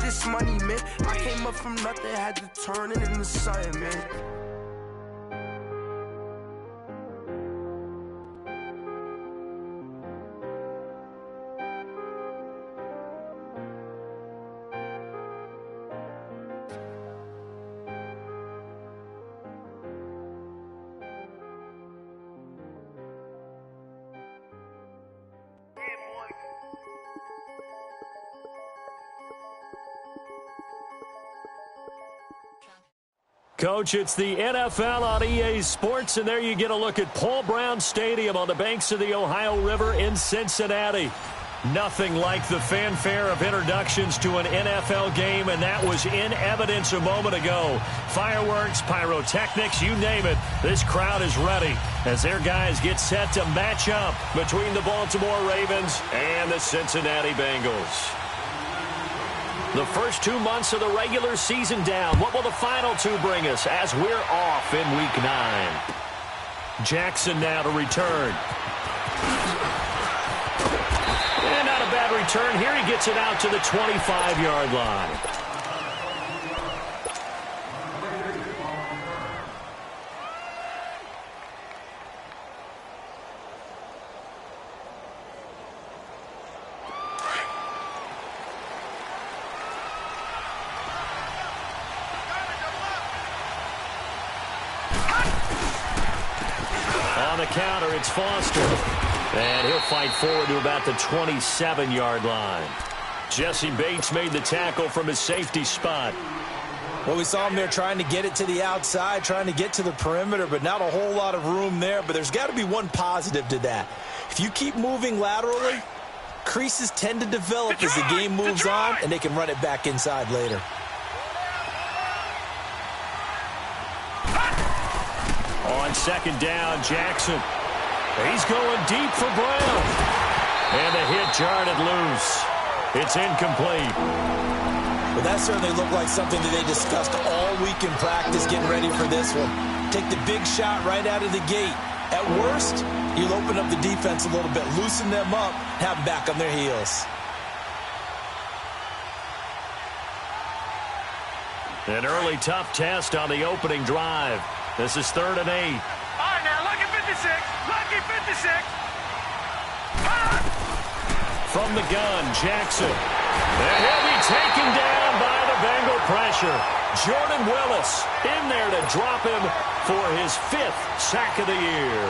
this money, man. I came up from nothing, had to turn it into something, man. Coach, it's the NFL on EA Sports, and there you get a look at Paul Brown Stadium on the banks of the Ohio River in Cincinnati. Nothing like the fanfare of introductions to an NFL game, and that was in evidence a moment ago. Fireworks, pyrotechnics, you name it. This crowd is ready as their guys get set to match up between the Baltimore Ravens and the Cincinnati Bengals. The first 2 months of the regular season down. What will the final two bring us as we're off in Week 9? Jackson now to return. And not a bad return here. He gets it out to the 25-yard line. On the counter, it's Foster. And he'll fight forward to about the 27-yard line. Jesse Bates made the tackle from his safety spot. Well, we saw him there trying to get it to the outside, trying to get to the perimeter, but not a whole lot of room there. But there's got to be one positive to that. If you keep moving laterally, creases tend to develop as the game moves on, and they can run it back inside later. On second down, Jackson. He's going deep for Brown. And the hit jarred it loose. It's incomplete. Well, that certainly looked like something that they discussed all week in practice getting ready for this one. Take the big shot right out of the gate. At worst, you'll open up the defense a little bit, loosen them up, have them back on their heels. An early tough test on the opening drive. This is 3rd and 8. All right, now, lucky 56. Lucky 56. From the gun, Jackson. And he'll be taken down by the Bengal pressure. Jordan Willis in there to drop him for his 5th sack of the year.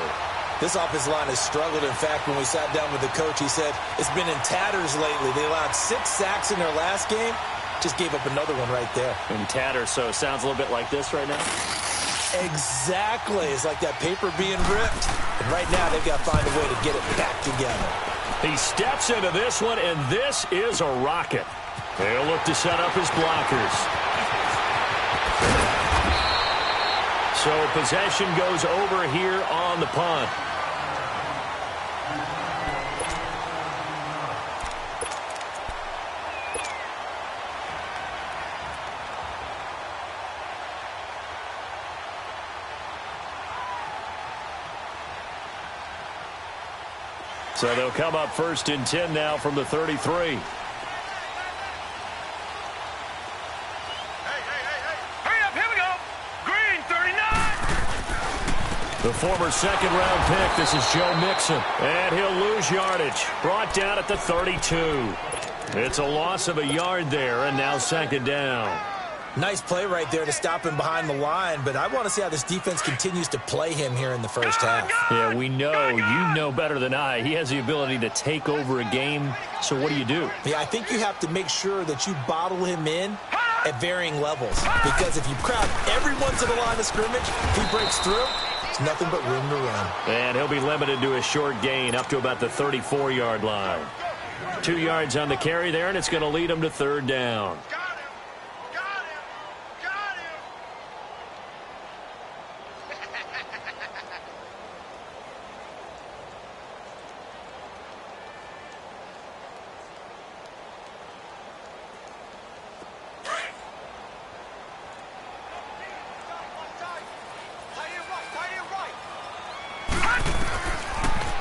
This offensive line has struggled. In fact, when we sat down with the coach, he said it's been in tatters lately. They allowed 6 sacks in their last game. Just gave up another one right there. In tatters, so it sounds a little bit like this right now. Exactly. It's like that paper being ripped. And right now, they've got to find a way to get it back together. He steps into this one, and this is a rocket. They'll look to set up his blockers. So possession goes over here on the punt. So they'll come up 1st and 10 now from the 33. Hurry up, here we go. Green, 39. The former second-round pick, this is Joe Mixon. And he'll lose yardage. Brought down at the 32. It's a loss of a yard there, and now 2nd down. Nice play right there to stop him behind the line, but I want to see how this defense continues to play him here in the first half. Yeah, we know. You know better than I. He has the ability to take over a game, so what do you do? Yeah, I think you have to make sure that you bottle him in at varying levels, because if you crowd everyone to the line of scrimmage, if he breaks through, it's nothing but room to run. And he'll be limited to a short gain up to about the 34-yard line. 2 yards on the carry there, and it's going to lead him to 3rd down.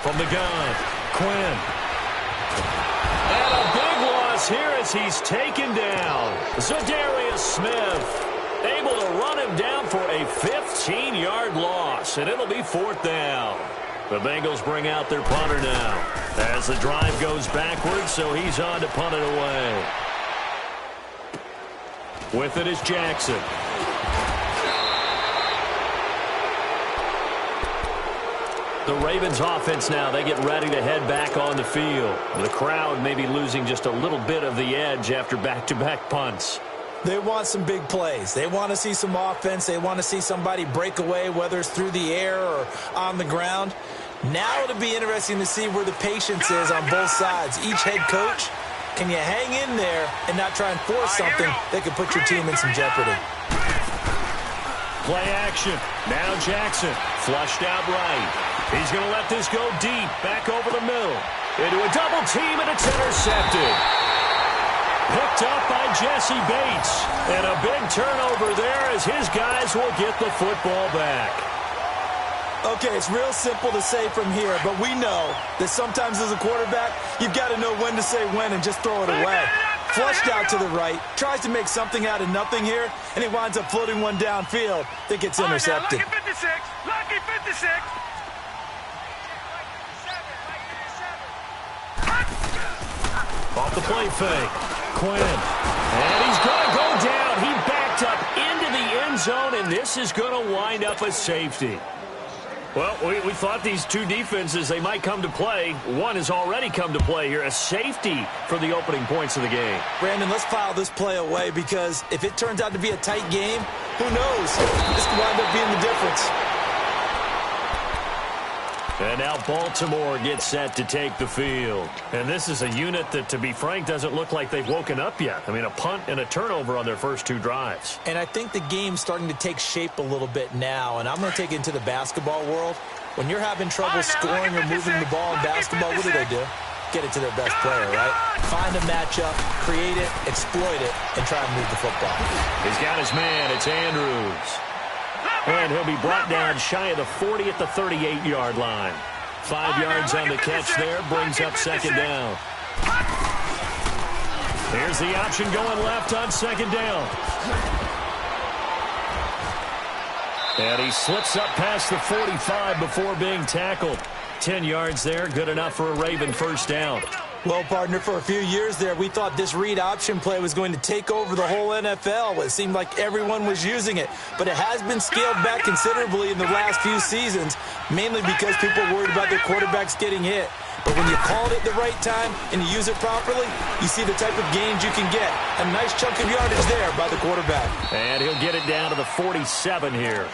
From the gun, Quinn. And a big loss here as he's taken down. Zadarius Smith able to run him down for a 15-yard loss, and it'll be 4th down. The Bengals bring out their punter now as the drive goes backwards, so he's on to punt it away. With it is Jackson. The Ravens offense now, they get ready to head back on the field. The crowd may be losing just a little bit of the edge after back-to-back punts. They want some big plays. They want to see some offense. They want to see somebody break away, whether it's through the air or on the ground. Now it'll be interesting to see where the patience is on both sides. Each head coach, can you hang in there and not try and force something that could put your team in some jeopardy? Play action. Now Jackson. Flushed out right. He's going to let this go deep. Back over the middle. Into a double team, and it's intercepted. Picked up by Jesse Bates. And a big turnover there as his guys will get the football back. Okay, it's real simple to say from here, but we know that sometimes as a quarterback, you've got to know when to say when and just throw it away. Flushed out to the right, tries to make something out of nothing here, and he winds up floating one downfield that gets intercepted. Lucky 56, lucky 56. Off the play fake. Quinn. And he's going to go down. He backed up into the end zone, and this is going to wind up a safety. Well, we thought these two defenses, they might come to play. One has already come to play here. A safety for the opening points of the game. Brandon, let's file this play away because if it turns out to be a tight game, who knows? This could wind up being the difference. And now Baltimore gets set to take the field. And this is a unit that, to be frank, doesn't look like they've woken up yet. I mean, a punt and a turnover on their first two drives. And I think the game's starting to take shape a little bit now. And I'm going to take it into the basketball world. When you're having trouble scoring or moving the ball in basketball, what do? Get it to their best player, right? Find a matchup, create it, exploit it, and try and move the football. He's got his man. It's Andrews. And he'll be brought down shy of the 40 at the 38-yard line. 5 yards on the catch there, brings up second down. Here's the option going left on second down. And he slips up past the 45 before being tackled. 10 yards there, good enough for a Raven first down. Well, partner, for a few years there, we thought this read option play was going to take over the whole NFL. It seemed like everyone was using it, but it has been scaled back considerably in the last few seasons, mainly because people are worried about their quarterbacks getting hit. But when you call it at the right time and you use it properly, you see the type of gains you can get. A nice chunk of yardage there by the quarterback. And he'll get it down to the 47 here.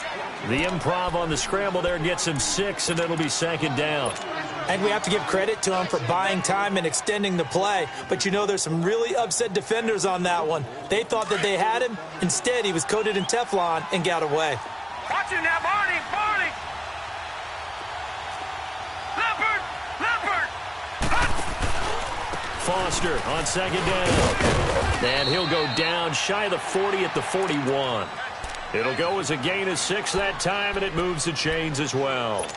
The improv on the scramble there gets him 6, and it'll be second down. And we have to give credit to him for buying time and extending the play. But you know, there's some really upset defenders on that one. They thought that they had him. Instead, he was coated in Teflon and got away. Watch him now, Barney, Barney. Leopard. Foster on second down. And he'll go down shy of the 40 at the 41. It'll go as a gain of 6 that time, and it moves the chains as well.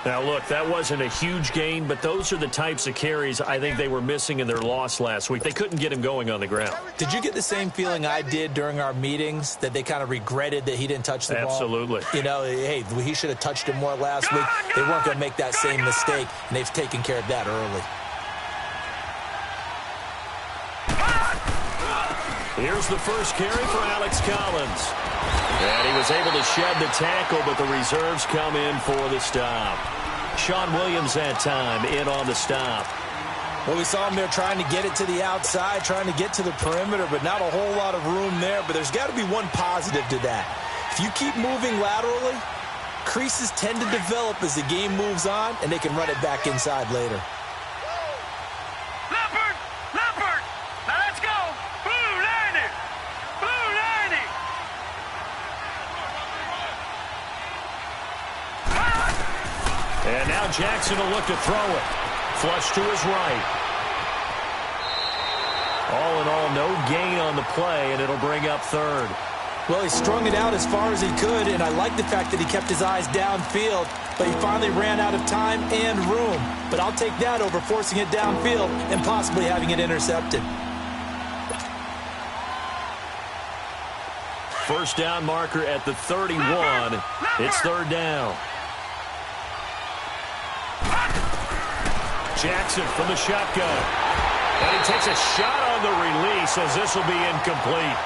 Now, look, that wasn't a huge gain, but those are the types of carries I think they were missing in their loss last week. They couldn't get him going on the ground. Did you get the same feeling I did during our meetings, that they kind of regretted that he didn't touch the ball? Absolutely. You know, hey, he should have touched it more last week. They weren't going to make that same mistake, and they've taken care of that early. Here's the first carry for Alex Collins. And he was able to shed the tackle, but the reserves come in for the stop. Sean Williams that time in on the stop. Well, we saw him there trying to get it to the outside, trying to get to the perimeter, but not a whole lot of room there. But there's got to be one positive to that. If you keep moving laterally, creases tend to develop as the game moves on, and they can run it back inside later. Leopard. Now let's go. Blue 90. And now Jackson will look to throw it. Flush to his right. All in all, no gain on the play, and it'll bring up third. Well, he strung it out as far as he could, and I like the fact that he kept his eyes downfield, but he finally ran out of time and room. But I'll take that over forcing it downfield and possibly having it intercepted. First down marker at the 31. It's third down. Jackson from the shotgun. And he takes a shot on the release as this will be incomplete.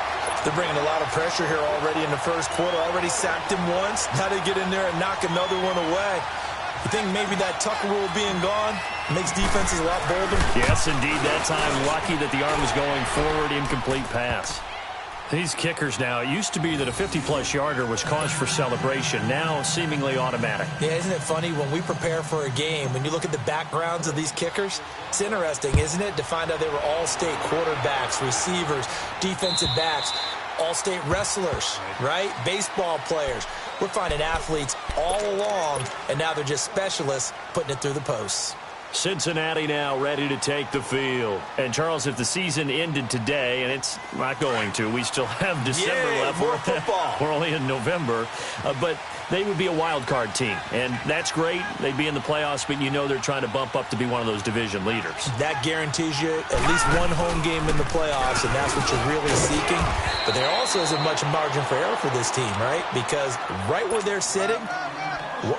They're bringing a lot of pressure here already in the first quarter. Already sacked him once. Now they get in there and knock another one away. You think maybe that Tucker rule being gone makes defenses a lot bolder? Yes, indeed. That time, lucky that the arm was going forward. Incomplete pass. These kickers now, it used to be that a 50-plus yarder was cause for celebration. Now, seemingly automatic. Yeah, isn't it funny when we prepare for a game, when you look at the backgrounds of these kickers, it's interesting, isn't it, to find out they were all-state quarterbacks, receivers, defensive backs, all-state wrestlers, right? Baseball players. We're finding athletes all along, and now they're just specialists putting it through the posts. Cincinnati now ready to take the field. And, Charles, if the season ended today, and it's not going to, we still have December left. More football. We're only in November. But they would be a wild card team. And that's great. They'd be in the playoffs, but you know they're trying to bump up to be one of those division leaders. That guarantees you at least one home game in the playoffs, and that's what you're really seeking. But there also isn't much margin for error for this team, right? Because right where they're sitting,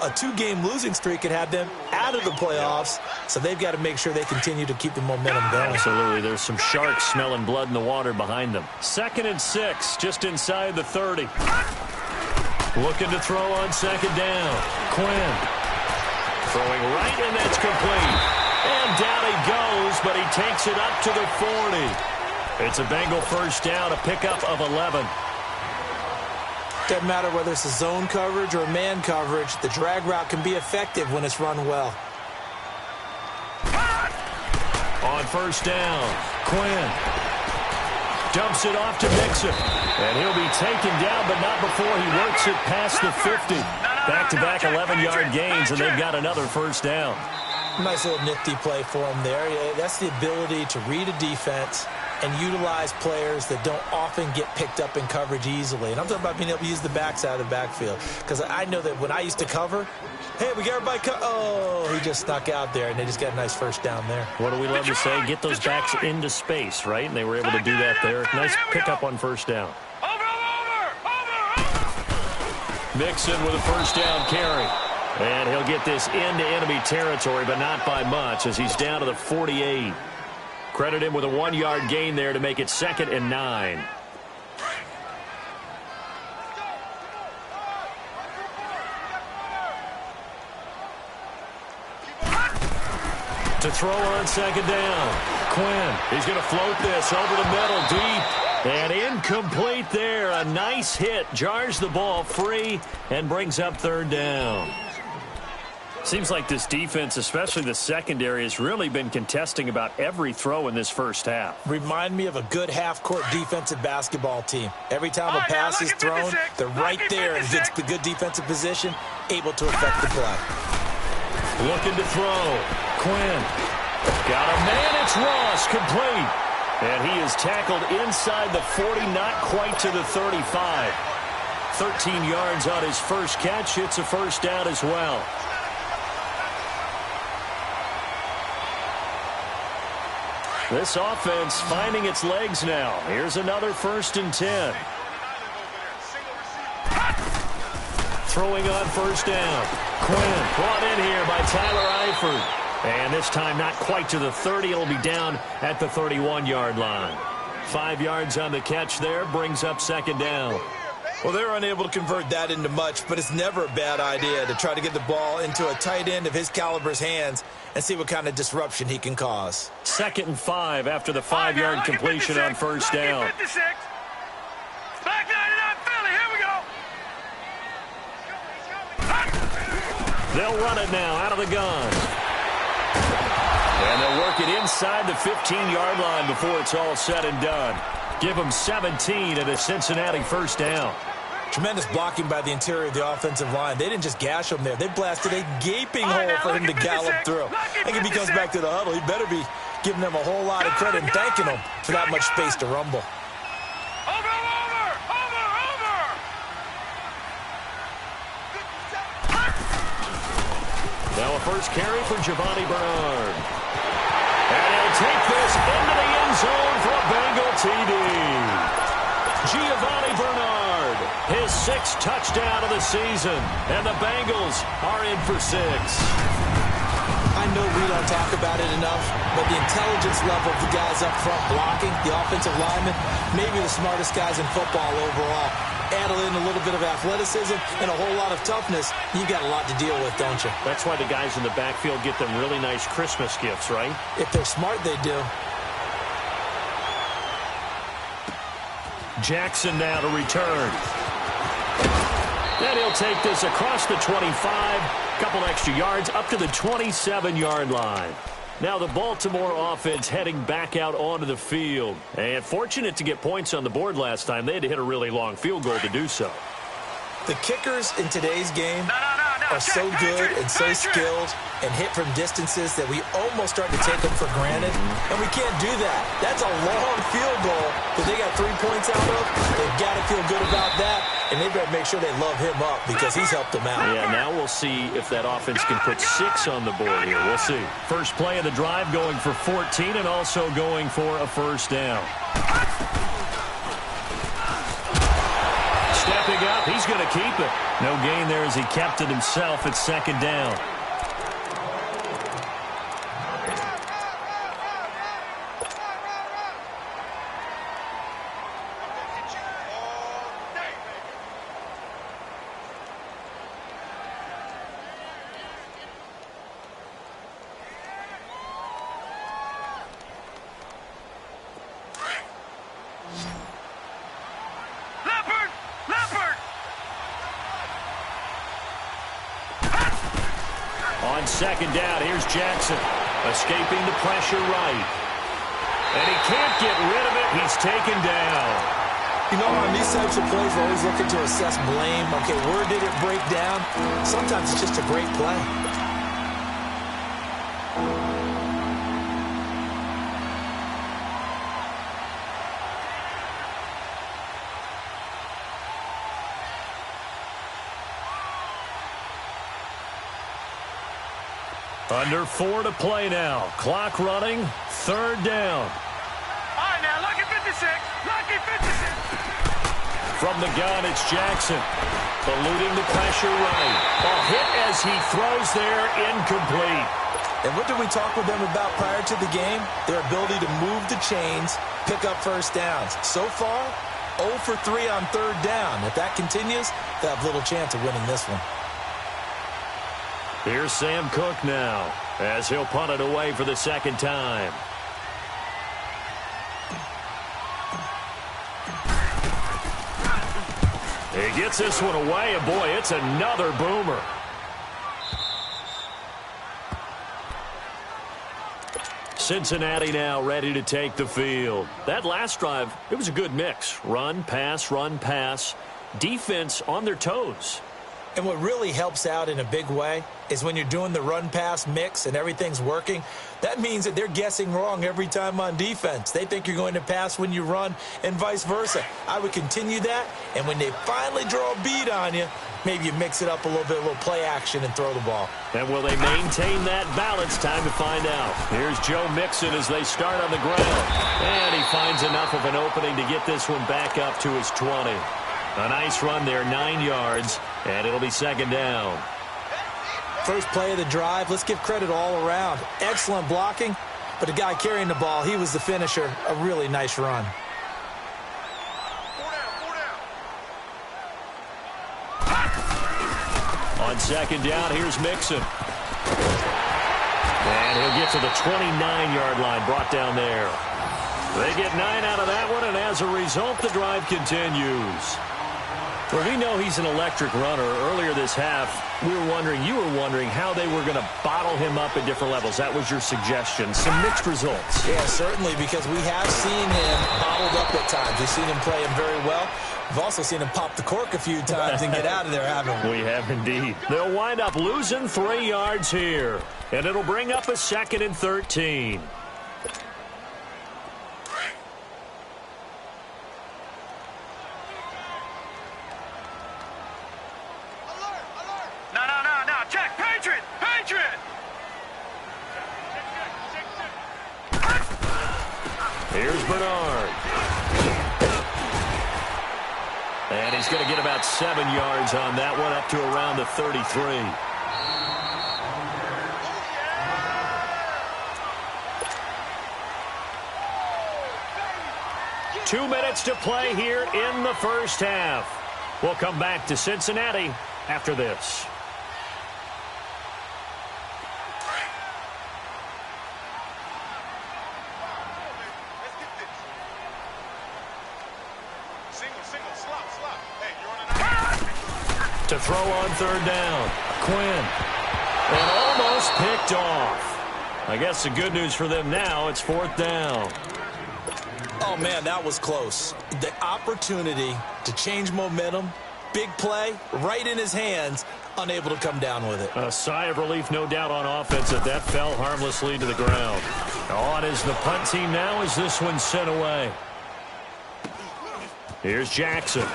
a two-game losing streak could have them out of the playoffs, so they've got to make sure they continue to keep the momentum going. Absolutely. There's some sharks smelling blood in the water behind them. 2nd and 6, just inside the 30. Looking to throw on second down. Quinn. Throwing right, and that's complete. And down he goes, but he takes it up to the 40. It's a Bengal first down, a pickup of 11. Doesn't matter whether it's a zone coverage or man coverage, the drag route can be effective when it's run well. On first down, Quinn dumps it off to Mixon. And he'll be taken down, but not before he works it past the 50. Back-to-back 11-yard gains, and they've got another first down. Nice little nifty play for him there. That's the ability to read a defense and utilize players that don't often get picked up in coverage easily. And I'm talking about being able to use the backside of the backfield. Because I know that when I used to cover, hey, we got everybody oh, he just snuck out there, and they just got a nice first down there. What do we love to say? Get those backs into space, right? And they were able to do that there. Nice pickup on first down. Mixon with a first down carry. And he'll get this into enemy territory, but not by much as he's down to the 48. Credit him with a 1-yard gain there to make it 2nd and 9. To throw on second down. Quinn, he's going to float this over the middle deep. And incomplete there. A nice hit. Jars the ball free and brings up third down. Seems like this defense, especially the secondary, has really been contesting about every throw in this first half. Remind me of a good half-court defensive basketball team. Every time a pass is thrown, they're right there against the good defensive position, able to affect the play. Looking to throw. Quinn. Got a man. It's Ross. Complete. And he is tackled inside the 40, not quite to the 35. 13 yards on his first catch. It's a first down as well. This offense finding its legs now. Here's another 1st and 10. Throwing on first down. Quinn brought in here by Tyler Eifert. And this time not quite to the 30. It'll be down at the 31-yard line. 5 yards on the catch there. Brings up second down. Well, they're unable to convert that into much, but it's never a bad idea to try to get the ball into a tight end of his caliber's hands and see what kind of disruption he can cause. 2nd and 5 after the 5-yard completion on first down. Back 99 Philly, here we go. They'll run it now out of the gun. And they'll work it inside the 15-yard line before it's all said and done. Give them 17 at a Cincinnati first down. Tremendous blocking by the interior of the offensive line. They didn't just gash him there. They blasted a gaping hole for him to gallop through. I think if he comes back to the huddle, he better be giving them a whole lot of credit and thanking them for that much space to rumble. Now a first carry for Giovanni Bernard. And he'll take this into the end zone for a Bengal TD. Giovanni Bernard his 6th touchdown of the season. And the Bengals are in for 6. I know we don't talk about it enough, but the intelligence level of the guys up front blocking, the offensive linemen, maybe the smartest guys in football overall. Add in a little bit of athleticism and a whole lot of toughness, you got a lot to deal with, don't you? That's why the guys in the backfield get them really nice Christmas gifts, right? If they're smart, they do. Jackson now to return. And he'll take this across the 25, couple extra yards up to the 27-yard line. Now the Baltimore offense heading back out onto the field. And fortunate to get points on the board last time. They had to hit a really long field goal to do so. The kickers in today's game are so good and so skilled and hit from distances that we almost start to take them for granted. And we can't do that. That's a long field goal that they got 3 points out of. They've got to feel good about that. And they better make sure they love him up because he's helped them out. Yeah, now we'll see if that offense can put 6 on the board here. We'll see. First play of the drive going for 14 and also going for a first down. Stepping up, he's going to keep it. No gain there as he kept it himself at 2nd down. On 2nd down, here's Jackson, escaping the pressure right. And he can't get rid of it. He's taken down. You know, on these types of plays, we're always looking to assess blame. Okay, where did it break down? Sometimes it's just a great play. Under 4 to play now. Clock running. 3rd down. All right, now, lucky 56. Lucky 56. From the gun, it's Jackson. Eluding the pressure right. A hit as he throws there, incomplete. And what did we talk with them about prior to the game? Their ability to move the chains, pick up first downs. So far, 0 for 3 on 3rd down. If that continues, they'll have little chance of winning this one. Here's Sam Cook now as he'll punt it away for the 2nd time. He gets this one away, and boy, it's another boomer. Cincinnati now ready to take the field. That last drive, it was a good mix. Run, pass, defense on their toes. And what really helps out in a big way is when you're doing the run-pass mix and everything's working, that means that they're guessing wrong every time on defense. They think you're going to pass when you run and vice versa. I would continue that, and when they finally draw a beat on you, maybe you mix it up a little bit, a little play action and throw the ball. And will they maintain that balance? Time to find out. Here's Joe Mixon as they start on the ground. And he finds enough of an opening to get this one back up to his 20. A nice run there, 9 yards, and it'll be 2nd down. First play of the drive, let's give credit all around. Excellent blocking, but the guy carrying the ball, he was the finisher. A really nice run. On 2nd down, here's Mixon. And he'll get to the 29-yard line, brought down there. They get 9 out of that one, and as a result, the drive continues. Well, we know he's an electric runner. Earlier this half, you were wondering how they were going to bottle him up at different levels. That was your suggestion. Some mixed results. Yeah, certainly, because we have seen him bottled up at times. We've seen him play him very well. We've also seen him pop the cork a few times and get out of there, haven't we? We have indeed. They'll wind up losing 3 yards here, and it'll bring up a 2nd and 13. Check, Patriot! Here's Bernard. And he's going to get about 7 yards on that one, up to around the 33. 2 minutes to play here in the first half. We'll come back to Cincinnati after this. To throw on third down, Quinn. And almost picked off. I guess the good news for them now, it's fourth down. Oh, man, that was close. The opportunity to change momentum, big play, right in his hands, unable to come down with it. A sigh of relief, no doubt, on offense that fell harmlessly to the ground. On is the punt team now as this one's sent away. Here's Jackson.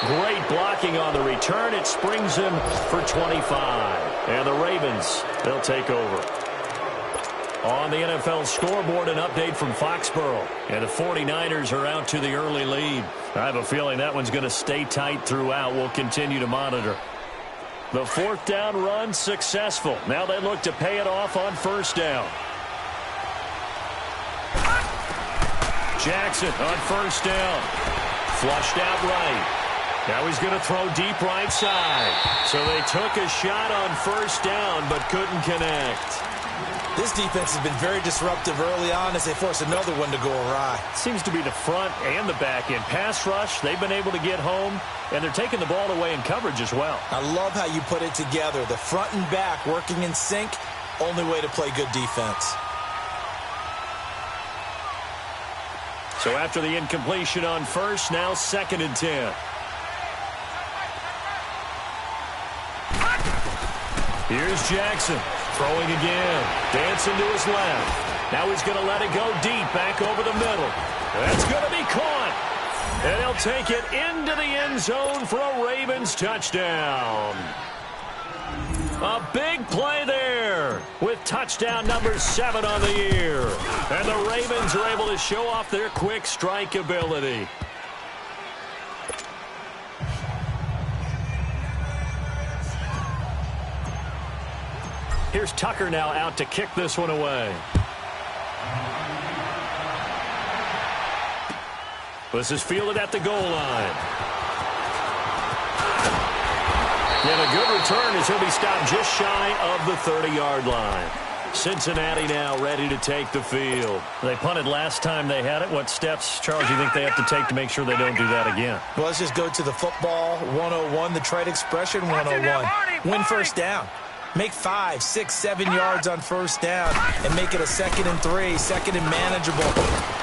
Great blocking on the return. It springs him for 25. And the Ravens, they'll take over. On the NFL scoreboard, an update from Foxborough. And the 49ers are out to the early lead. I have a feeling that one's going to stay tight throughout. We'll continue to monitor. The fourth down run successful. Now they look to pay it off on first down. Jackson on first down. Flushed out right. Now he's going to throw deep right side. So they took a shot on first down but couldn't connect. This defense has been very disruptive early on as they force another one to go awry. Seems to be the front and the back end. Pass rush, they've been able to get home, and they're taking the ball away in coverage as well. I love how you put it together. The front and back working in sync, only way to play good defense. So after the incompletion on first, now 2nd and 10. Here's Jackson, throwing again, dancing to his left. Now he's going to let it go deep, back over the middle. That's going to be caught. And he'll take it into the end zone for a Ravens touchdown. A big play there with touchdown number 7 on the year. And the Ravens are able to show off their quick strike ability. Here's Tucker now out to kick this one away. This is fielded at the goal line. And a good return as he'll be stopped just shy of the 30-yard line. Cincinnati now ready to take the field. They punted last time they had it. What steps, Charles, do you think they have to take to make sure they don't do that again? Well, let's just go to the football 101, the trite expression 101. Win first down. Make 5, 6, 7 yards on first down and make it a 2nd and 3, 2nd and manageable.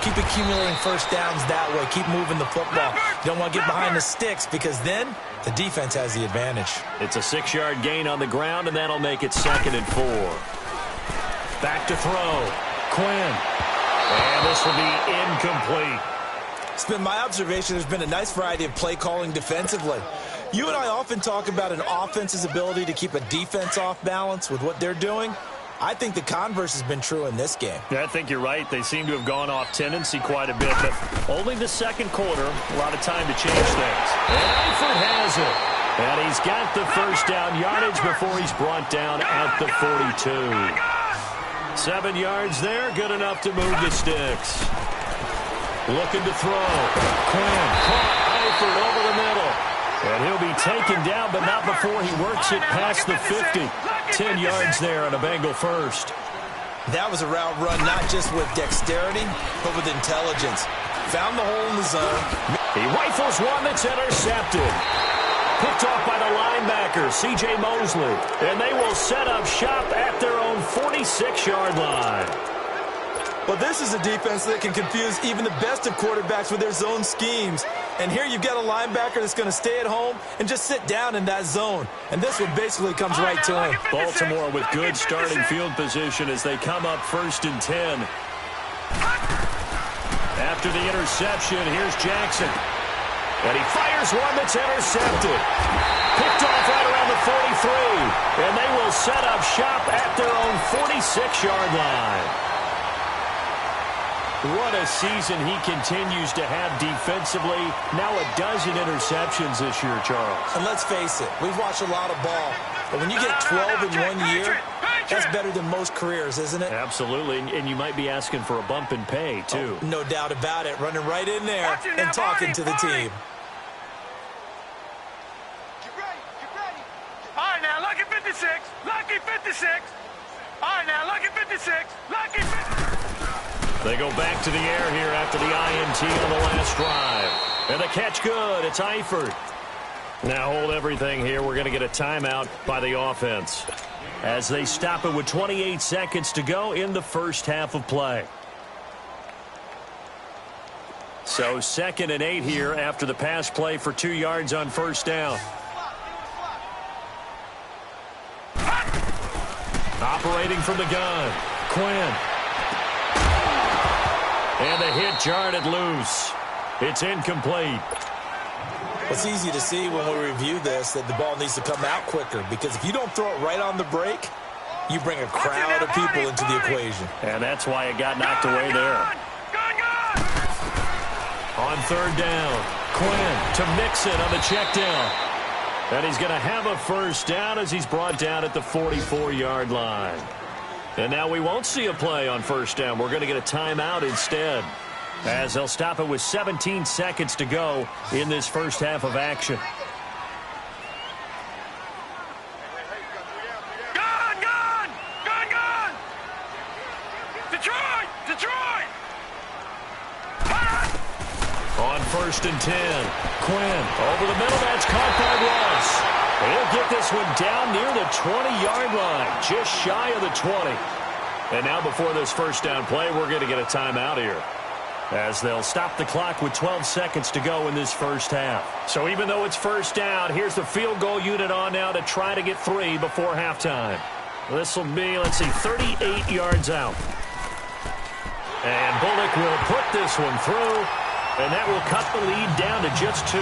Keep accumulating first downs that way. Keep moving the football. You don't want to get behind the sticks because then the defense has the advantage. It's a 6-yard gain on the ground, and that'll make it 2nd and 4. Back to throw. Quinn. And this will be incomplete. It's been my observation there's been a nice variety of play calling defensively. You and I often talk about an offense's ability to keep a defense off balance with what they're doing. I think the converse has been true in this game. Yeah, I think you're right. They seem to have gone off tendency quite a bit, but only the second quarter, a lot of time to change things. And Eifert has it. And he's got the first down yardage before he's brought down at the 42. 7 yards there, good enough to move the sticks. Looking to throw. Quinn caught Eifert over the middle. And he'll be taken down, but not before he works it past the 50. 10 yards there on a Bengal first. That was a route run, not just with dexterity, but with intelligence. Found the hole in the zone. He rifles one that's intercepted. Picked off by the linebacker, C.J. Mosley. And they will set up shop at their own 46-yard line. Well, this is a defense that can confuse even the best of quarterbacks with their zone schemes. And here you've got a linebacker that's going to stay at home and just sit down in that zone. And this one basically comes right to him. Baltimore with good starting field position as they come up 1st and 10. After the interception, here's Jackson. And he fires one that's intercepted. Picked off right around the 43. And they will set up shop at their own 46-yard line. What a season he continues to have defensively. Now a dozen interceptions this year, Charles. And let's face it, we've watched a lot of ball. But when you get 12 in 1 year, that's better than most careers, isn't it? Absolutely, and you might be asking for a bump in pay, too. Oh, no doubt about it. Running right in there and talking to the team. All right, now, lucky 56. Lucky 56. All right, now, lucky 56. Lucky 56. They go back to the air here after the INT on the last drive. And the catch good. It's Eifert. Now hold everything here. We're going to get a timeout by the offense as they stop it with 28 seconds to go in the first half of play. So 2nd and 8 here after the pass play for 2 yards on first down. Operating from the gun, Quinn. And the hit jarred it loose. It's incomplete. It's easy to see when we review this that the ball needs to come out quicker, because if you don't throw it right on the break, you bring a crowd of people into the equation. And that's why it got knocked away there. On 3rd down, Quinn to Mixon on the check down. And he's going to have a first down as he's brought down at the 44-yard line. And now we won't see a play on first down. We're going to get a timeout instead, as they'll stop it with 17 seconds to go in this first half of action. Gun, gun! Gun, gun! Detroit! Detroit! On 1st and 10, Quinn over the middle. That's caught by Ross. He'll get this one down near the 20-yard line, just shy of the 20. And now before this first down play, we're going to get a timeout here, as they'll stop the clock with 12 seconds to go in this first half. So even though it's first down, here's the field goal unit on now to try to get 3 before halftime. This will be, 38 yards out. And Bullock will put this one through, and that will cut the lead down to just 2.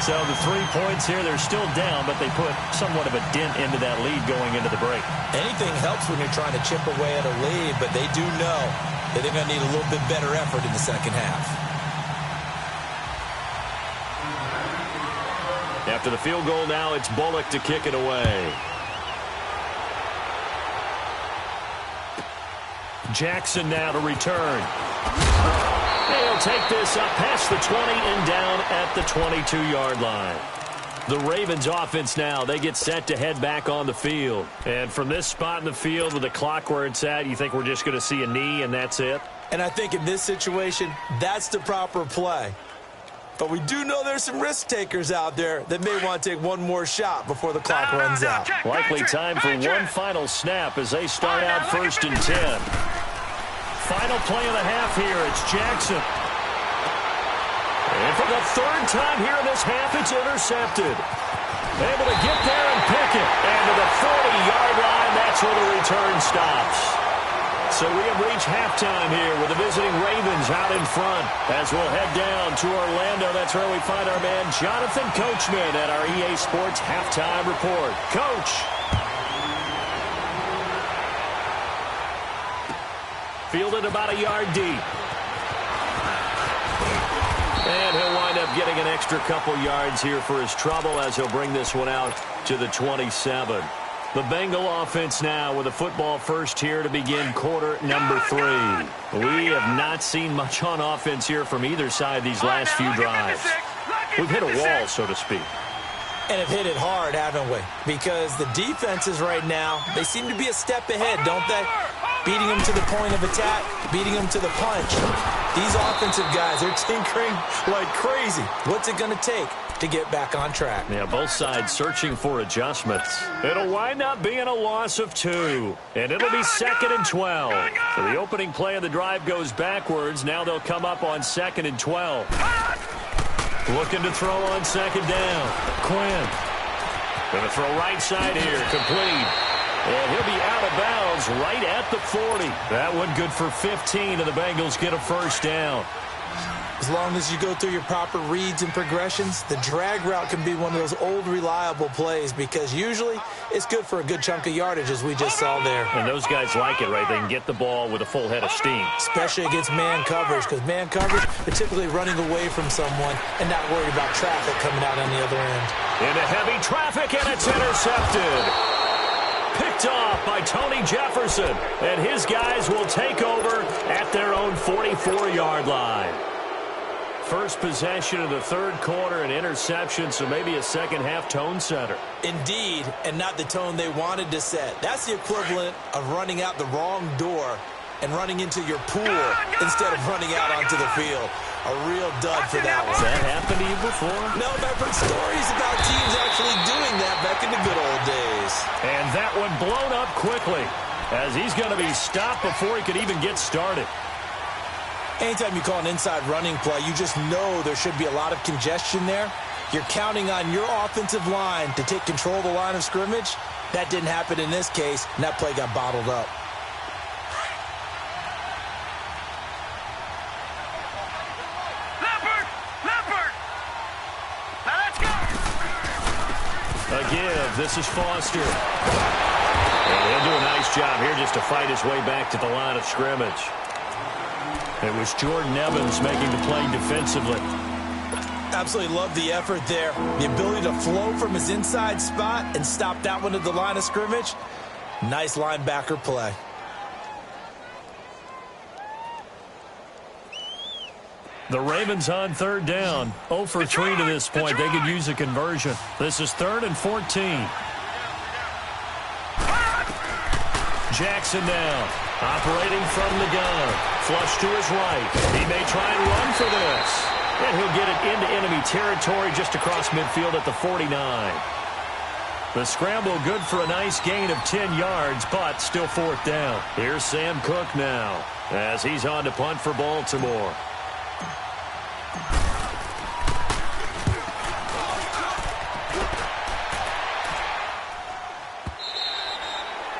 So the 3 points here, they're still down, but they put somewhat of a dent into that lead going into the break. Anything helps when you're trying to chip away at a lead, but they do know that they're going to need a little bit better effort in the second half. After the field goal now, it's Bullock to kick it away. Jackson now to return. They'll take this up past the 20 and down at the 22-yard line. The Ravens offense now, they get set to head back on the field. And from this spot in the field with the clock where it's at, you think we're just going to see a knee and that's it? And I think in this situation, that's the proper play. But we do know there's some risk takers out there that may want to take one more shot before the clock runs out. Likely time for one final snap as they start out 1st and 10. Final play of the half here, it's Jackson. And for the 3rd time here in this half, it's intercepted. Able to get there and pick it. And to the 40-yard line, that's where the return stops. So we have reached halftime here with the visiting Ravens out in front. As we'll head down to Orlando, that's where we find our man Jonathan Coachman at our EA Sports Halftime Report. Coach. Fielded about a yard deep. And he'll wind up getting an extra couple yards here for his trouble as he'll bring this one out to the 27. The Bengal offense now with a football first here to begin quarter number 3. We have not seen much on offense here from either side these last few drives. We've hit a wall, so to speak. And have hit it hard, haven't we? Because the defenses right now, they seem to be a step ahead, don't they? Beating them to the point of attack, beating them to the punch. These offensive guys are tinkering like crazy. What's it going to take to get back on track? Yeah, both sides searching for adjustments. It'll wind up being a loss of 2. And it'll be 2nd and 12. So the opening play of the drive goes backwards. Now they'll come up on 2nd and 12. Looking to throw on 2nd down. Quinn. Going to throw right side here. Complete. And he'll be out of bounds right at the 40. That one good for 15, and the Bengals get a first down. As long as you go through your proper reads and progressions, the drag route can be one of those old reliable plays because usually it's good for a good chunk of yardage, as we just saw there. And those guys like it, right? They can get the ball with a full head of steam. Especially against man coverage, because man coverage, they're typically running away from someone and not worried about traffic coming out on the other end. Into heavy traffic, and it's intercepted. Picked off by Tony Jefferson, and his guys will take over at their own 44-yard line. First possession of the third quarter, an interception, so maybe a second-half tone setter. Indeed, and not the tone they wanted to set. That's the equivalent of running out the wrong door and running into your pool instead of running out onto the field. A real dud for that one. Has that happened to you before? No, but I've heard stories about teams actually doing that back in the good old days. And that one blown up quickly as he's going to be stopped before he could even get started. Anytime you call an inside running play, you just know there should be a lot of congestion there. You're counting on your offensive line to take control of the line of scrimmage. That didn't happen in this case, and that play got bottled up. A give. This is Foster. And he'll do a nice job here just to fight his way back to the line of scrimmage. It was Jordan Evans making the play defensively. Absolutely love the effort there. The ability to flow from his inside spot and stop that one at the line of scrimmage. Nice linebacker play. The Ravens on third down. 0 for 3 to this point. They could use a conversion. This is 3rd and 14. Jackson now, operating from the gun. Flush to his right. He may try and run for this. And he'll get it into enemy territory just across midfield at the 49. The scramble good for a nice gain of 10 yards, but still 4th down. Here's Sam Cook now as he's on to punt for Baltimore.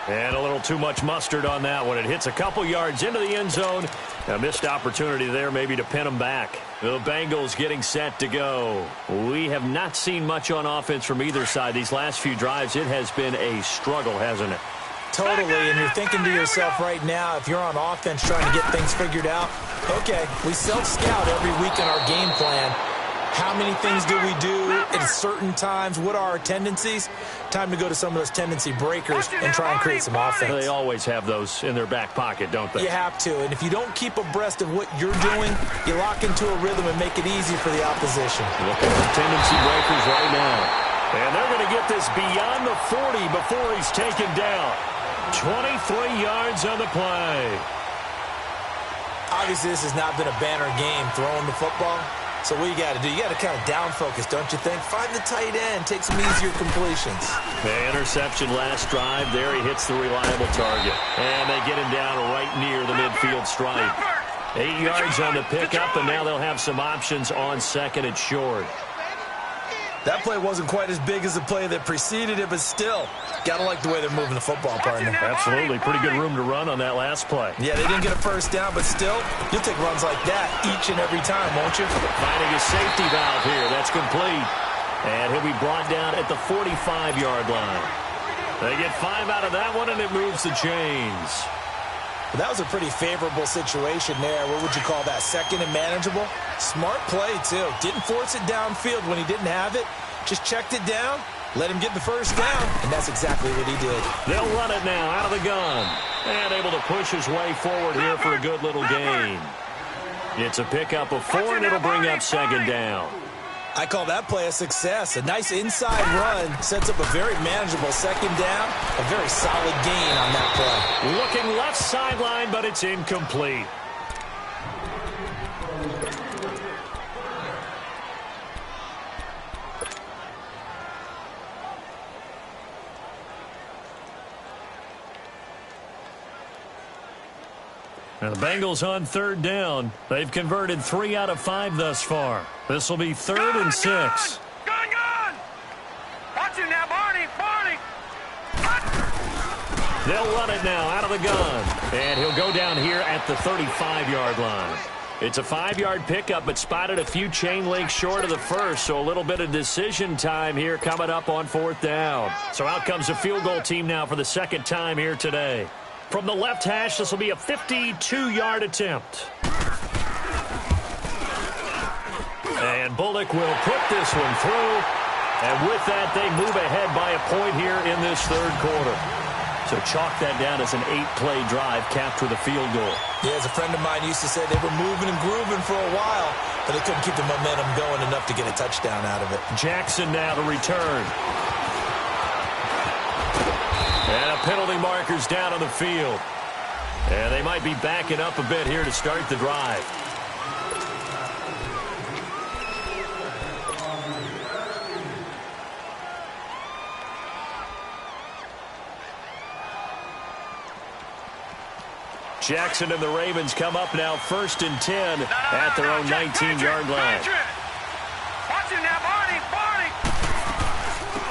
And a little too much mustard on that one. It hits a couple yards into the end zone. A missed opportunity there maybe to pin them back. The Bengals getting set to go. We have not seen much on offense from either side. These last few drives, it has been a struggle, hasn't it? Totally, and you're thinking to yourself right now, if you're on offense trying to get things figured out, okay, we self-scout every week in our game plan. How many things do we do at certain times? What are our tendencies? Time to go to some of those tendency breakers and try and create some offense. They always have those in their back pocket, don't they? You have to, and if you don't keep abreast of what you're doing, you lock into a rhythm and make it easy for the opposition. Look at the tendency breakers right now. And they're going to get this beyond the 40 before he's taken down. 23 yards on the play. Obviously, this has not been a banner game throwing the football. So what you got to do, you got to kind of down focus, don't you think? Find the tight end, take some easier completions. The interception last drive. There he hits the reliable target. And they get him down right near the midfield stripe. 8 yards on the pickup, and now they'll have some options on 2nd and short. That play wasn't quite as big as the play that preceded it, but still, got to like the way they're moving the football, partner. Absolutely. Pretty good room to run on that last play. Yeah, they didn't get a first down, but still, you'll take runs like that each and every time, won't you? Finding a safety valve here. That's complete. And he'll be brought down at the 45-yard line. They get 5 out of that one, and it moves the chains. But that was a pretty favorable situation there. What would you call that? 2nd and manageable? Smart play, too. Didn't force it downfield when he didn't have it. Just checked it down, let him get the first down, and that's exactly what he did. They'll run it now out of the gun. And able to push his way forward here for a good little gain. It's a pickup of 4, and it'll bring up 2nd down. I call that play a success. A nice inside run sets up a very manageable 2nd down. A very solid gain on that play. Looking left sideline, but it's incomplete. And the Bengals on 3rd down. They've converted 3 out of 5 thus far. This will be 3rd and 6. Gun! Watch it now, Barney! They'll run it now out of the gun. And he'll go down here at the 35-yard line. It's a 5-yard pickup, but spotted a few chain links short of the first, so a little bit of decision time here coming up on 4th down. So out comes the field goal team now for the second time here today. From the left hash, this will be a 52-yard attempt. And Bullock will put this one through. And with that, they move ahead by a point here in this third quarter. So chalk that down as an 8-play drive capped with a field goal. Yeah, as a friend of mine used to say, they were moving and grooving for a while, but they couldn't keep the momentum going enough to get a touchdown out of it. Jackson now to return. And a penalty marker's down on the field. And they might be backing up a bit here to start the drive. Jackson and the Ravens come up now 1st and 10 at their own 19-yard line. Watch it now, Barney.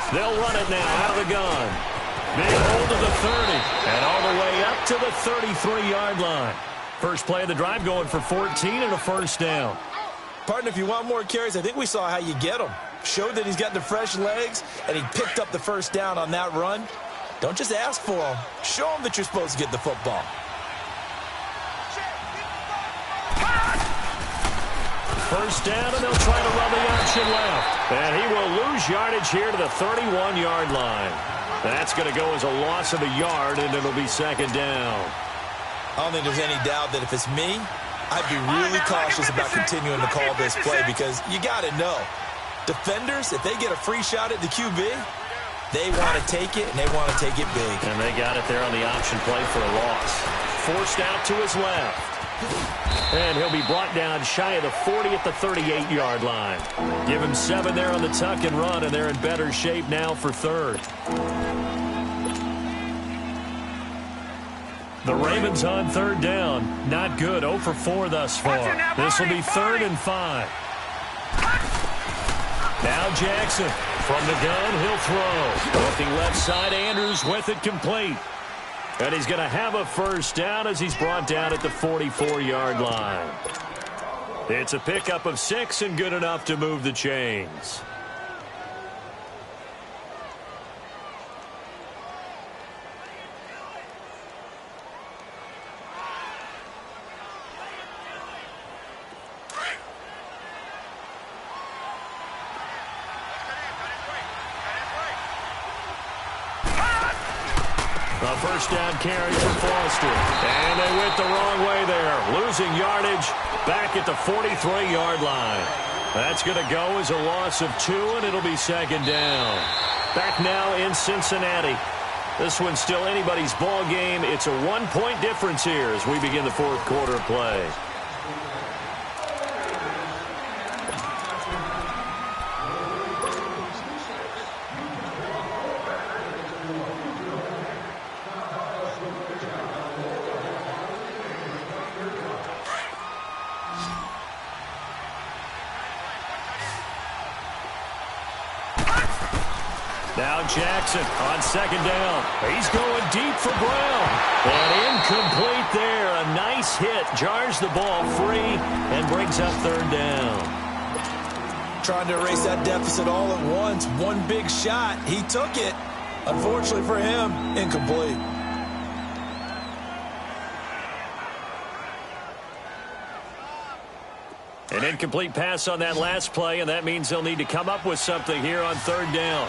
They'll run it now out of the gun. Big hold to the 30 and all the way up to the 33-yard line. First play of the drive going for 14 and a first down. Partner, if you want more carries, I think we saw how you get them. Showed that he's got the fresh legs, and he picked up the first down on that run. Don't just ask for them. Show them that you're supposed to get the football. First down, and they'll try to run the option left. And he will lose yardage here to the 31-yard line. That's going to go as a loss of a yard, and it'll be second down. I don't think there's any doubt that if it's me, I'd be really cautious about continuing to call this play because you got to know, defenders, if they get a free shot at the QB, they want to take it, and they want to take it big. And they got it there on the option play for a loss. Forced out to his left. And he'll be brought down shy of the 40 at the 38-yard line. Give him 7 there on the tuck and run, and they're in better shape now for third. The Ravens on third down. Not good. 0 for 4 thus far. This will be 3rd and 5. Now Jackson from the gun. He'll throw. Looking left side. Andrews with it complete. And he's going to have a first down as he's brought down at the 44-yard line. It's a pickup of 6 and good enough to move the chains. A first down carry for Foster. And they went the wrong way there. Losing yardage back at the 43-yard line. That's going to go as a loss of 2, and it'll be second down. Back now in Cincinnati. This one's still anybody's ball game. It's a 1-point difference here as we begin the fourth quarter of play. Now Jackson on second down. He's going deep for Brown. And incomplete there. A nice hit. Jars the ball free and brings up third down. Trying to erase that deficit all at once. One big shot. He took it. Unfortunately for him, incomplete. An incomplete pass on that last play, and that means they'll need to come up with something here on third down.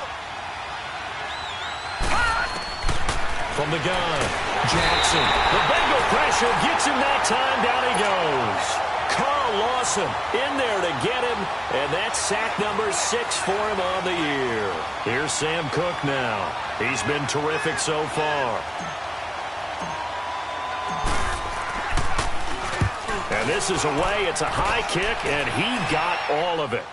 From the gun, Jackson. The Bengal pressure gets him that time. Down he goes. Carl Lawson in there to get him, and that's sack number 6 for him on the year. Here's Sam Cook now. He's been terrific so far. And this is away. It's a high kick, and he got all of it.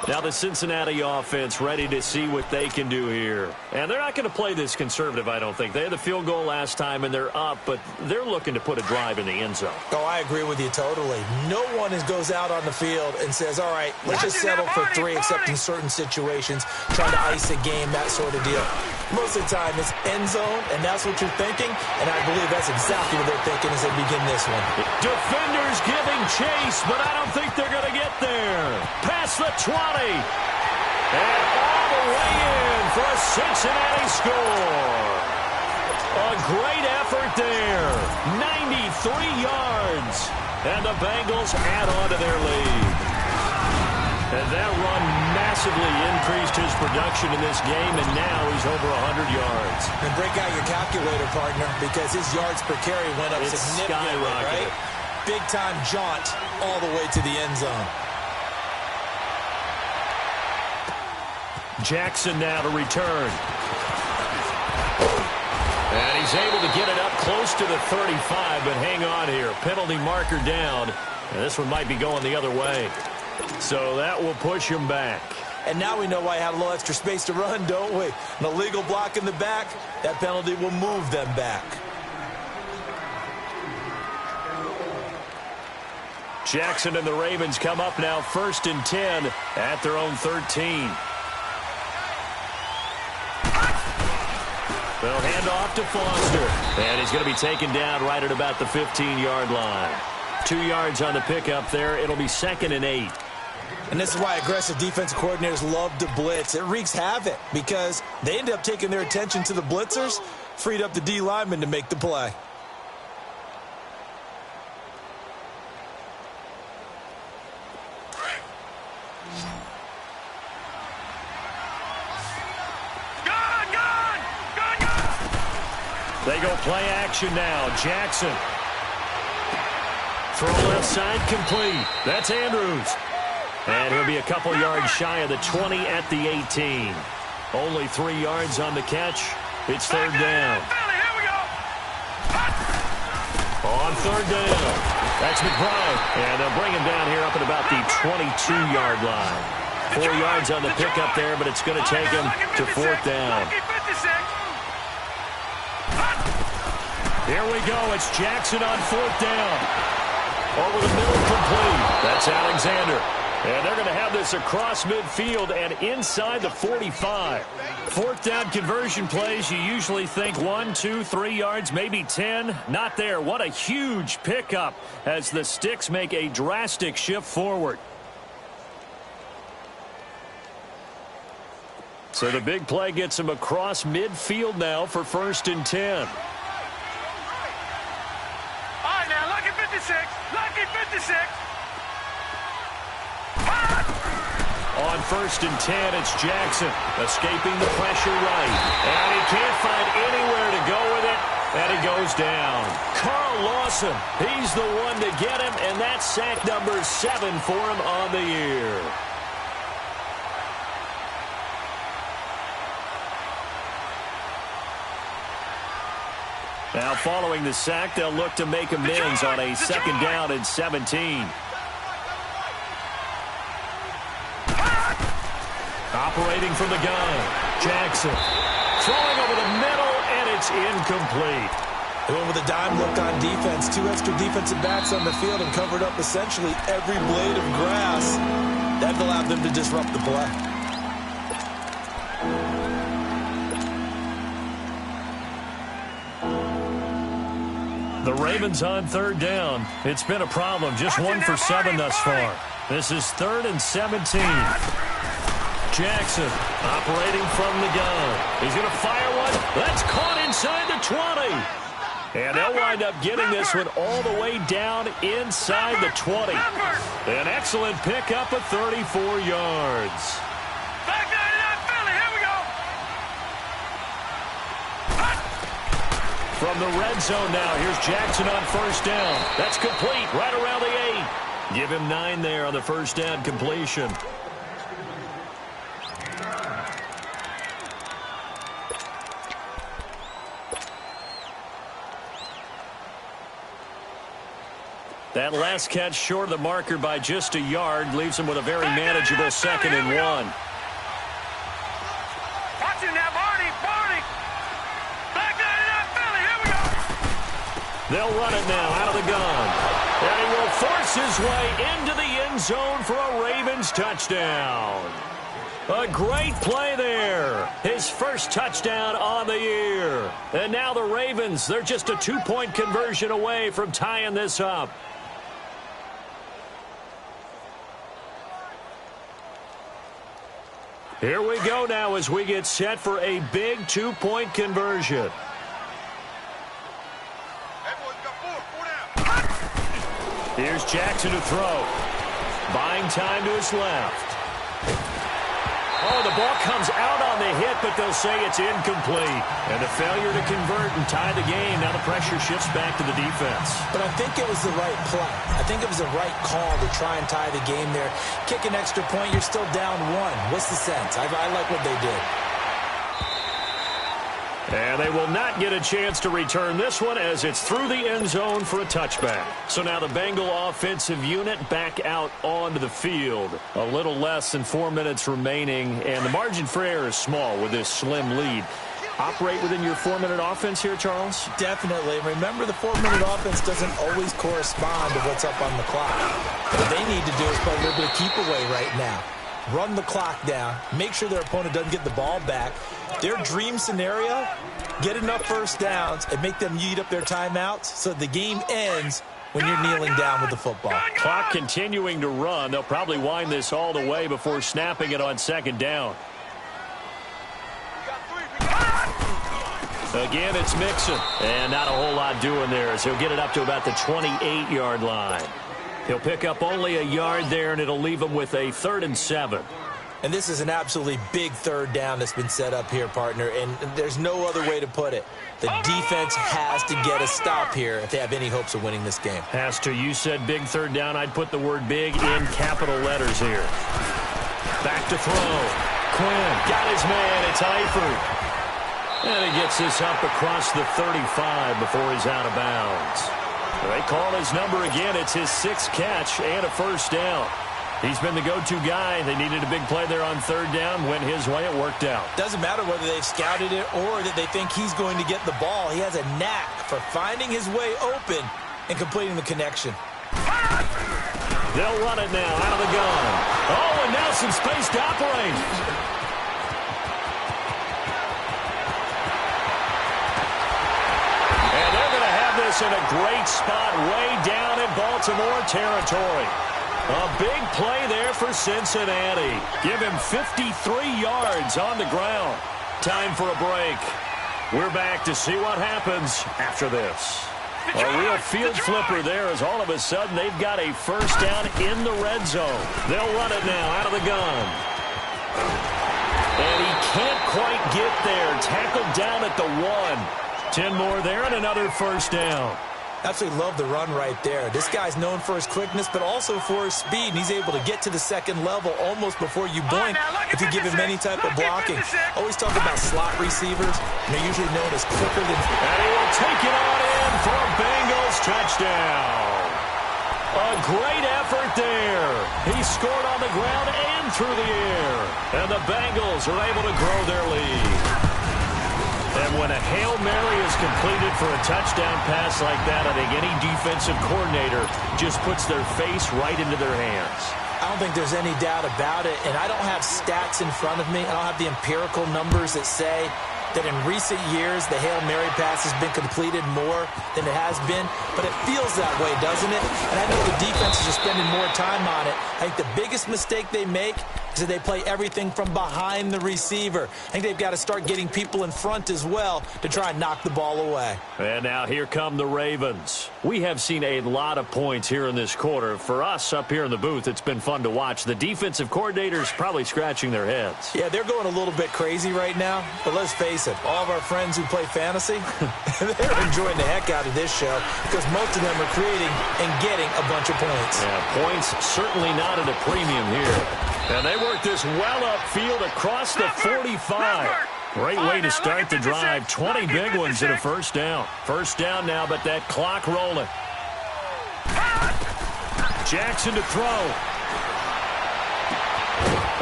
Now the Cincinnati offense ready to see what they can do here. And they're not going to play this conservative, I don't think. They had the field goal last time, and they're up, but they're looking to put a drive in the end zone. Oh, I agree with you totally. No one goes out on the field and says, all right, let's just settle for 3, except in certain situations, trying to ice a game, that sort of deal. Most of the time, it's end zone, and that's what you're thinking, and I believe that's exactly what they're thinking as they begin this one. Defenders giving chase, but I don't think they're going to get there. Past the 20. And all the way in for a Cincinnati score. A great effort there. 93 yards. And the Bengals add on to their lead. And that run massively increased his production in this game, and now he's over 100 yards. And break out your calculator, partner, because his yards per carry went up significantly, right? Big-time jaunt all the way to the end zone. Jackson now to return. And he's able to get it up close to the 35, but hang on here. Penalty marker down. And this one might be going the other way. So that will push him back. And now we know why he had a little extra space to run, don't we? An illegal block in the back, that penalty will move them back. Jackson and the Ravens come up now 1st and 10 at their own 13. They'll hand off to Foster. And he's going to be taken down right at about the 15-yard line. 2 yards on the pickup there. It'll be 2nd and 8. And this is why aggressive defensive coordinators love to blitz. It wreaks havoc because they end up taking their attention to the blitzers, freed up the D lineman to make the play. They go play action now. Jackson. Throw left side complete. That's Andrews. And he'll be a couple yards shy of the 20 at the 18. Only 3 yards on the catch. It's 3rd down. On 3rd down. That's McBride. And they'll bring him down here up at about the 22-yard line. 4 yards on the pickup there, but it's going to take him to 4th down. Here we go. It's Jackson on 4th down. Over the middle, complete. That's Alexander. And they're going to have this across midfield and inside the 45. 4th down conversion plays, you usually think 1, 2, 3 yards, maybe 10. Not there. What a huge pickup as the Sticks make a drastic shift forward. So the big play gets him across midfield now for 1st and 10. Lucky 56. On 1st and 10, it's Jackson escaping the pressure right. And he can't find anywhere to go with it. And he goes down. Carl Lawson, he's the one to get him, and that's sack number 7 for him on the year. Now following the sack, they'll look to make amends on a 2nd down and 17. Operating from the gun, Jackson. Throwing over the middle, and it's incomplete. They went with a dime look on defense. 2 extra defensive backs on the field and covered up essentially every blade of grass. That allowed them to disrupt the play. The Ravens on 3rd down. It's been a problem. Just 1 for 7 thus far. This is 3rd and 17. Jackson operating from the gun. He's going to fire one. That's caught inside the 20. And they'll wind up getting this one all the way down inside the 20. An excellent pickup of 34 yards. From the red zone now, here's Jackson on 1st down. That's complete right around the 8. Give him 9 there on the 1st down completion. That last catch short of the marker by just a yard leaves him with a very manageable 2nd and 1. Watch him now, Barney. Back down Philly. Here we go. They'll run it now out of the gun. And he will force his way into the end zone for a Ravens touchdown. A great play there. His first touchdown on the year. And now the Ravens, they're just a 2-point conversion away from tying this up. Here we go now as we get set for a big 2-point conversion. Here's Jackson to throw. Buying time to his left. Oh, the ball comes out on the hit, but they'll say it's incomplete. And the failure to convert and tie the game. Now the pressure shifts back to the defense. But I think it was the right play. I think it was the right call to try and tie the game there. Kick an extra point, you're still down 1. What's the sense? I like what they did. And they will not get a chance to return this one as it's through the end zone for a touchback. So now the Bengal offensive unit back out onto the field. A little less than 4 minutes remaining, and the margin for error is small with this slim lead. Operate within your 4-minute offense here, Charles? Definitely. Remember, the 4-minute offense doesn't always correspond to what's up on the clock. What they need to do is play a little bit of keep away right now. Run the clock down, make sure their opponent doesn't get the ball back. Their dream scenario, get enough first downs and make them eat up their timeouts so the game ends when you're kneeling down with the football. Clock continuing to run. They'll probably wind this all the way before snapping it on second down. Again, it's Mixon. And not a whole lot doing there as he'll get it up to about the 28-yard line. He'll pick up only a yard there, and it'll leave him with a 3rd and 7. And this is an absolutely big third down that's been set up here, partner, and there's no other way to put it. The defense has to get a stop here if they have any hopes of winning this game. Has to. You said big third down. I'd put the word big in capital letters here. Back to throw. Quinn got his man. It's Eifert. And he gets this up across the 35 before he's out of bounds. They call his number again. It's his 6th catch and a first down. He's been the go-to guy. They needed a big play there on third down. Went his way. It worked out. Doesn't matter whether they've scouted it or that they think he's going to get the ball. He has a knack for finding his way open and completing the connection. They'll run it now out of the gun. Oh, and now some space to operate. In a great spot way down in Baltimore territory. A big play there for Cincinnati. Give him 53 yards on the ground. Time for a break. We're back to see what happens after this. A real field flipper there as all of a sudden they've got a first down in the red zone. They'll run it now out of the gun. And he can't quite get there. Tackled down at the 1. 10 more there and another first down. Absolutely love the run right there. This guy's known for his quickness, but also for his speed. And he's able to get to the second level almost before you blink if you give him any type of blocking. Always talk about slot receivers. And they're usually known as quicker than... And he will take it on in for a Bengals touchdown. A great effort there. He scored on the ground and through the air. And the Bengals are able to grow their lead. And when a Hail Mary is completed for a touchdown pass like that, I think any defensive coordinator just puts their face right into their hands. I don't think there's any doubt about it, and I don't have stats in front of me. I don't have the empirical numbers that say that in recent years the Hail Mary pass has been completed more than it has been, but it feels that way, doesn't it? And I know the defense is just spending more time on it. I think the biggest mistake they make is that they play everything from behind the receiver. I think they've got to start getting people in front as well to try and knock the ball away. And now here come the Ravens. We have seen a lot of points here in this quarter. For us up here in the booth, it's been fun to watch. The defensive coordinators probably scratching their heads. Yeah, they're going a little bit crazy right now, but let's face it, all of our friends who play fantasy, they're enjoying the heck out of this show because most of them are creating and getting a bunch of points. Yeah, points certainly not at a premium here. And they work this well upfield across the 45. Great way to start the drive. 20 big ones and a first down. First down now, but that clock rolling. Jackson to throw.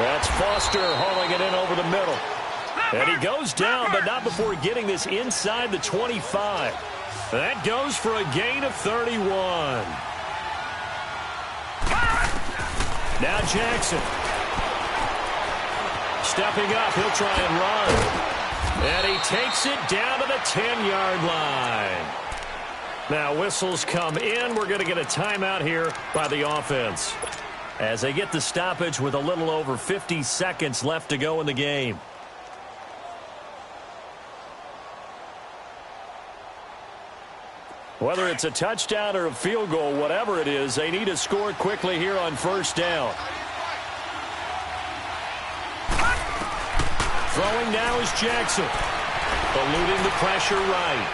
That's Foster hauling it in over the middle. And he goes down, but not before getting this inside the 25. That goes for a gain of 31. Now Jackson. stepping up. He'll try and run. And he takes it down to the 10-yard line. Now whistles come in. We're going to get a timeout here by the offense, as they get the stoppage with a little over 50 seconds left to go in the game. Whether it's a touchdown or a field goal, whatever it is, they need to score quickly here on first down. Throwing now is Jackson. Eluding the pressure right.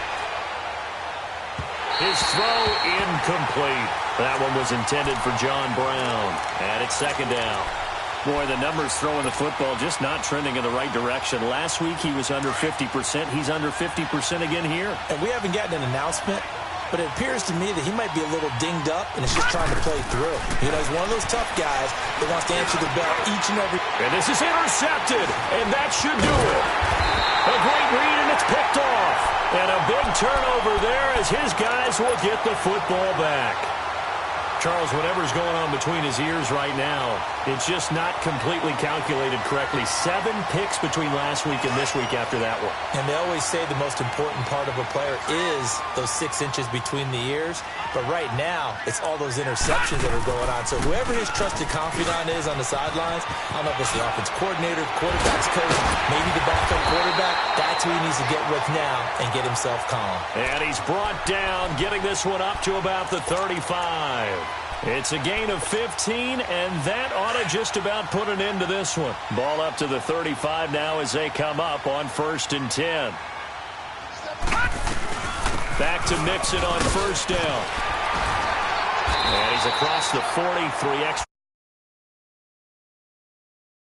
His throw incomplete. That one was intended for John Brown. And it's second down. Boy, the numbers throwing the football just not trending in the right direction. Last week he was under 50%. He's under 50% again here. And we haven't gotten an announcement, but it appears to me that he might be a little dinged up and is just trying to play through. You know, he's one of those tough guys that wants to answer the bell each and every... And this is intercepted, and that should do it. A great read, and it's picked off. And a big turnover there as his guys will get the football back. Charles, whatever's going on between his ears right now, it's just not completely calculated correctly. 7 picks between last week and this week after that one. And they always say the most important part of a player is those 6 inches between the ears. But right now, it's all those interceptions that are going on. So whoever his trusted confidant is on the sidelines, I don't know if it's the offense coordinator, quarterback's coach, maybe the backup quarterback, that's who he needs to get with now and get himself calm. And he's brought down, getting this one up to about the 35. It's a gain of 15, and that ought to just about put an end to this one. Ball up to the 35 now as they come up on 1st and 10. Back to Mixon on first down. And he's across the 40, 3 extra.